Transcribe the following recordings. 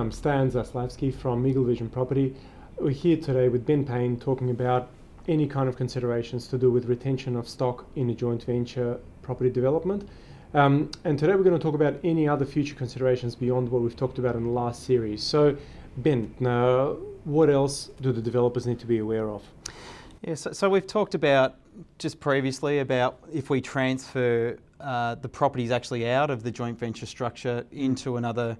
I'm Stan Zaslavsky from Eagle Vision Property. We're here today with Ben Payne talking about any kind of considerations to do with retention of stock in a joint venture property development. And today we're going to talk about any other future considerations beyond what we've talked about in the last series. So Ben, what else do the developers need to be aware of? Yeah, so we've talked about just previously about if we transfer the properties actually out of the joint venture structure into another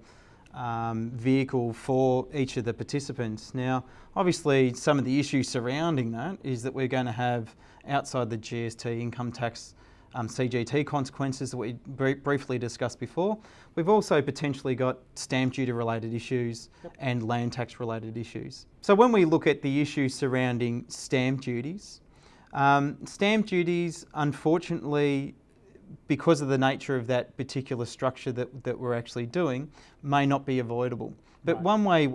vehicle for each of the participants. Now, obviously, some of the issues surrounding that is that we're going to have outside the GST income tax CGT consequences that we briefly discussed before. We've also potentially got stamp duty related issues and land tax related issues. So when we look at the issues surrounding stamp duties, unfortunately, because of the nature of that particular structure that we're actually doing, may not be avoidable. But right. One way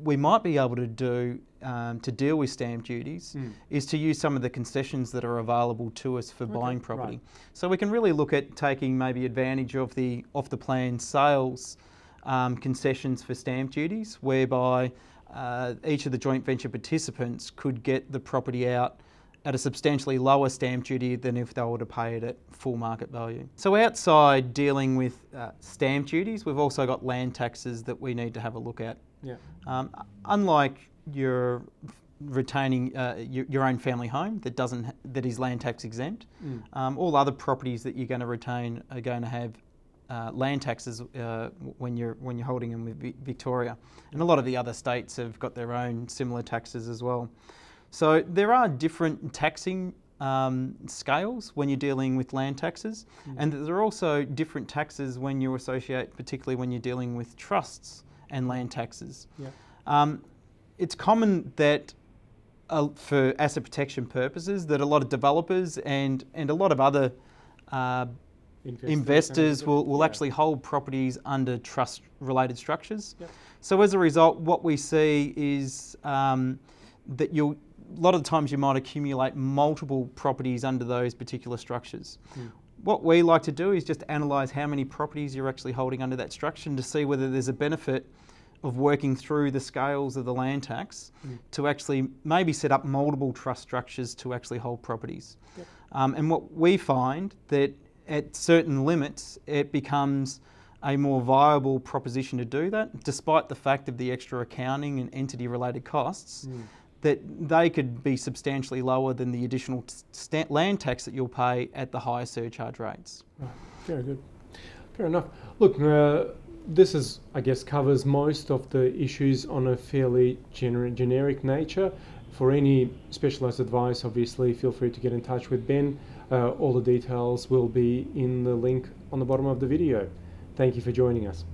we might be able to do to deal with stamp duties is to use some of the concessions that are available to us for buying property. Right. So we can really look at taking maybe advantage of the off-the-plan sales concessions for stamp duties, whereby each of the joint venture participants could get the property out at a substantially lower stamp duty than if they were to pay it at full market value. So outside dealing with stamp duties, we've also got land taxes that we need to have a look at. Yeah. Unlike your retaining your own family home that is land tax exempt, all other properties that you're going to retain are going to have land taxes when you're holding them with Victoria, and a lot of the other states have got their own similar taxes as well. So there are different taxing scales when you're dealing with land taxes, and there are also different taxes when you associate, particularly when you're dealing with trusts and land taxes. Yeah. It's common that for asset protection purposes that a lot of developers and a lot of other investors will actually hold properties under trust related structures. Yep. So as a result, what we see is that a lot of the times you might accumulate multiple properties under those particular structures. What we like to do is just analyse how many properties you're actually holding under that structure and to see whether there's a benefit of working through the scales of the land tax to actually maybe set up multiple trust structures to actually hold properties. Yep. And what we find that at certain limits it becomes a more viable proposition to do that, despite the fact of the extra accounting and entity related costs, that they could be substantially lower than the additional land tax that you'll pay at the higher surcharge rates. Right. Very good. Fair enough. Look, this is, I guess, covers most of the issues on a fairly generic nature. For any specialised advice, obviously, feel free to get in touch with Ben. All the details will be in the link on the bottom of the video. Thank you for joining us.